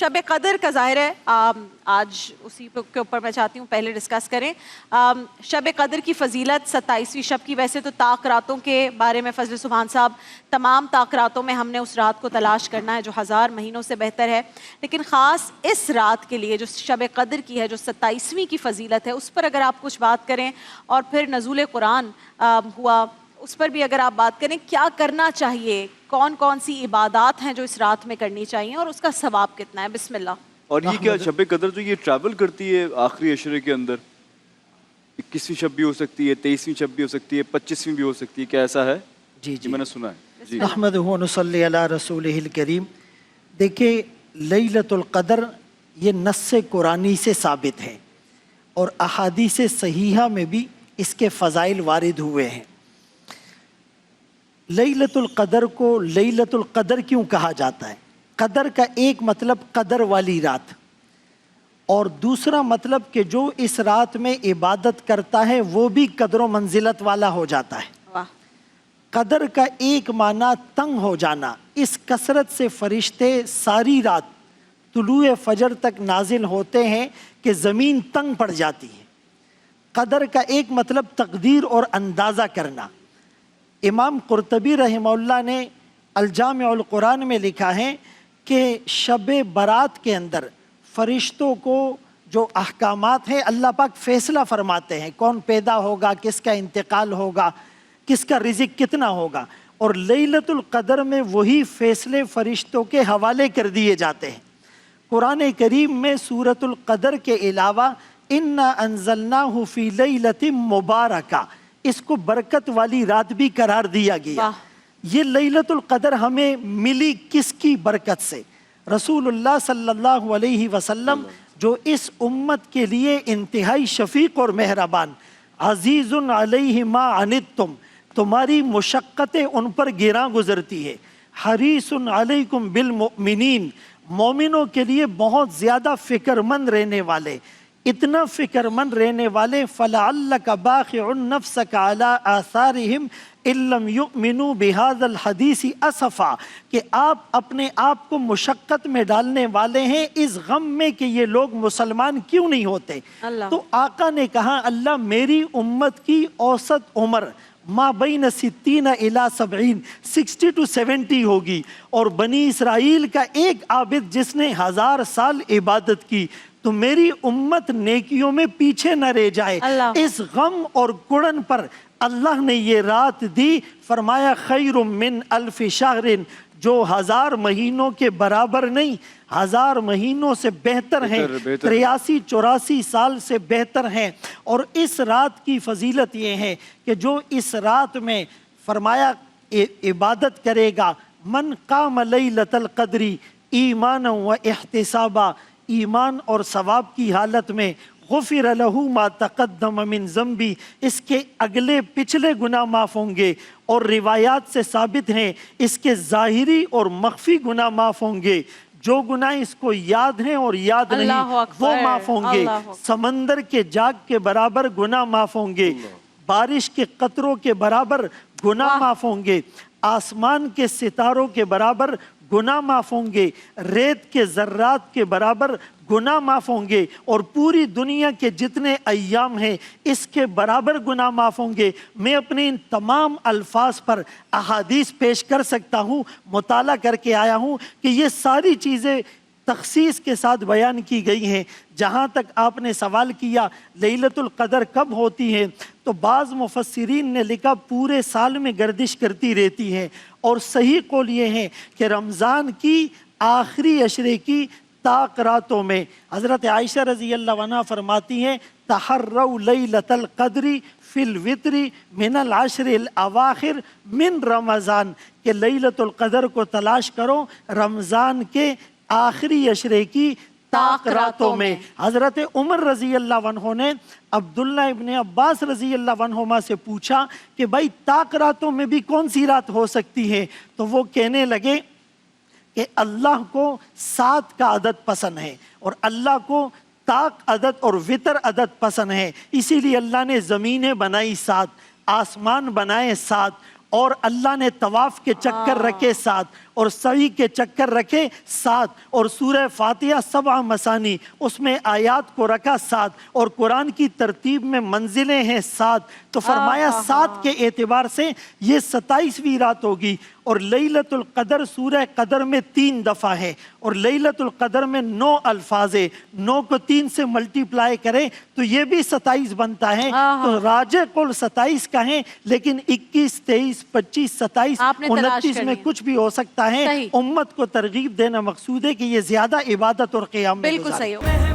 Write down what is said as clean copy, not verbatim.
शब कदर का ज़ाहिर है आज उसी के ऊपर मैं चाहती हूँ पहले डिस्कस करें। शब कदर की फ़जीलत 27वीं शब की, वैसे तो ताक रातों के बारे में फ़ज़ल सुभान साहब, तमाम ताक रातों में हमने उस रात को तलाश करना है जो हज़ार महीनों से बेहतर है, लेकिन ख़ास इस रात के लिए जो शब कदर की है, जो 27वीं की फ़जीलत है, उस पर अगर आप कुछ बात करें, और फिर नज़ूल कुरान हुआ उस पर भी अगर आप बात करें, क्या करना चाहिए, कौन कौन सी इबादात हैं जो इस रात में करनी चाहिए और उसका सवाब कितना है। बिस्मिल्लाह। और ये क्या शब कदर जो ये ट्रैवल करती है आखिरी अशरे के अंदर, 21वीं शब भी हो सकती है, 23वीं शब भी हो सकती है, 25वीं भी हो सकती है, क्या ऐसा है? जी जी, मैंने सुना है जी। अहमदुहु व नसल्ली अला रसूलिहिल करीम। देखिए, लैलतुल क़द्र ये नस्से कुरानी से साबित है और अहादीस सहीहा में भी इसके फ़ज़ाइल वारिद हुए हैं। लैलतुल क़द्र को लैलतुल क़द्र क्यों कहा जाता है? क़द्र का एक मतलब कदर वाली रात, और दूसरा मतलब कि जो इस रात में इबादत करता है वो भी कदर व मंजिलत वाला हो जाता है। वाह। कदर का एक माना तंग हो जाना। इस कसरत से फरिश्ते सारी रात तुलुए फजर तक नाजिल होते हैं कि ज़मीन तंग पड़ जाती है। कदर का एक मतलब तकदीर और अंदाज़ा करना। इमाम कुर्तबी रहमहुल्लाह ने अल-जामिउल कुरान में लिखा है कि शब बरात के अंदर फरिश्तों को जो अहकामात हैं अल्लाह पाक फ़ैसला फरमाते हैं, कौन पैदा होगा, किसका इंतकाल होगा, किसका रिज़्क़ कितना होगा, और लैलतुल क़द्र में वही फ़ैसले फरिश्तों के हवाले कर दिए जाते हैं। कुरान करीम में सूरतुल क़द्र के अलावा इन्ना अंज़लनाहु फ़ी लैलतिन मुबारका, इसको बरकत वाली रात भी करार दिया गया। ये लैलतुल क़द्र हमें मिली किसकी बरकत से? रसूलुल्लाह सल्लल्लाहु अलैहि वसल्लम जो इस उम्मत के लिए इंतहाई शफीक और मेहरबान, अज़ीज़ुन अलैहि मा अनित्तुम, तुम्हारी मुशक्क़तें उन पर गिरा गुजरती है, हरीसुन अलैकुम बिल मुमिनीन, मोमिनों के लिए बहुत ज़्यादा फ़िक्रमंद रहने वाले, इतना फ़िक्रमंद रहने वाले, फ़लअल्लका बाख़िउन नफ़्सका अला आसारिहिम इल्लम युमिनू बिहाज़ल हदीसी असफ़ा, कि आप अपने आप को मुशक्क़त में डालने वाले हैं इस गम में कि ये लोग मुसलमान क्यों नहीं होते। तो आका ने कहा, अल्लाह मेरी उम्मत की औसत उम्र माँ बैन 60 इला 70, 60 to 70 होगी, और बनी इसराइल का एक आबिद जिसने 1000 साल इबादत की, तो मेरी उम्मत नेकियों में पीछे न रह जाए। इस गम और कुड़न पर अल्लाह ने ये रात दी, फरमाया खैरुम मिन अल्फि शहरिन, जो 1000 महीनों के बराबर नहीं, 1000 महीनों से बेहतर हैं, 83-84 साल से बेहतर हैं। और इस रात की फजीलत ये है कि जो इस रात में फरमाया इबादत करेगा, मन काम लैलतुल क़द्री ईमान व इहतिसाबा, ईमान और सवाब की हालत में, गुफ़िर लहू मा तक़द्दम मिन ज़म्बी, इसके अगले पिछले गुनाह माफ़ होंगे, और रिवायात से साबित हैं इसके ज़ाहिरी और मख्फी गुनाह माफ़ होंगे। जो गुनाह इसको याद हैं और याद नहीं वो माफ़ होंगे। समंदर के जाग के बराबर गुनाह माफ़ होंगे, बारिश के कतरों के बराबर गुनाह माफ़ होंगे, आसमान के सितारों के बराबर गुनाह माफ़ होंगे, रेत के ज़र्रात के बराबर गुनाह माफ़ होंगे, और पूरी दुनिया के जितने अय्याम हैं इसके बराबर गुनाह माफ़ होंगे। मैं अपने इन तमाम अल्फाज पर अहादीस पेश कर सकता हूँ, मुताला करके आया हूँ कि ये सारी चीज़ें तखसीस के साथ बयान की गई हैं। जहाँ तक आपने सवाल किया लैलतुल क़द्र कब होती है, तो बाज़ मुफस्सिरीन ने लिखा पूरे साल में गर्दिश करती रहती है, और सही कौल ये है कि रमज़ान की आखिरी अशरे की ताक रातों में हज़रत आयशा रज़ी अल्लाह अन्हा फरमाती हैं, तहर्रउ लैलतुल क़द्री फिल वित्री मिनल अशरिल अवाखिर मिन रमज़ान, के लैलतुल क़द्र को तलाश करो रमज़ान के आखिरी अशरे की ताक रातों में। हज़रत उमर रज़ी अल्लाह अन्हु ने अब्दुल्ला इब्न अब्बास रज़ी अल्लाह अन्हुमा से पूछा कि भाई ताक रातों में भी कौन सी रात हो सकती है, तो वो कहने लगे कि अल्लाह को 7 का अदद पसंद है, और अल्लाह को ताक अदद और वितर अदद पसंद है, इसीलिए अल्लाह ने ज़मीनें बनाई 7, आसमान बनाए 7, और अल्लाह ने तवाफ़ के चक्कर रखे 7, اور سعی کے چکر رکھے 7 اور سورہ فاتحہ 7 مسانی اس میں آیات کو رکھا 7 اور قرآن کی ترتیب میں منزلیں ہیں 7 تو فرمایا 7 کے اعتبار سے یہ 27ویں رات ہوگی اور لیلۃ القدر سورہ قدر میں 3 دفعہ ہے اور لیلۃ القدر میں 9 الفاظ ہے 9 کو 3 سے ملٹیپلائی کریں تو یہ بھی 27 بنتا ہے تو راجح قول 27 کا ہے لیکن 21 23 25 27 آپ نے تلاش 29 کر میں لی۔ کچھ بھی ہو سکتا ہے صحیح۔ امت کو ترغیب دینا مقصود ہے کہ یہ زیادہ عبادت اور قیام میں بالکل گزاریں۔ صحیح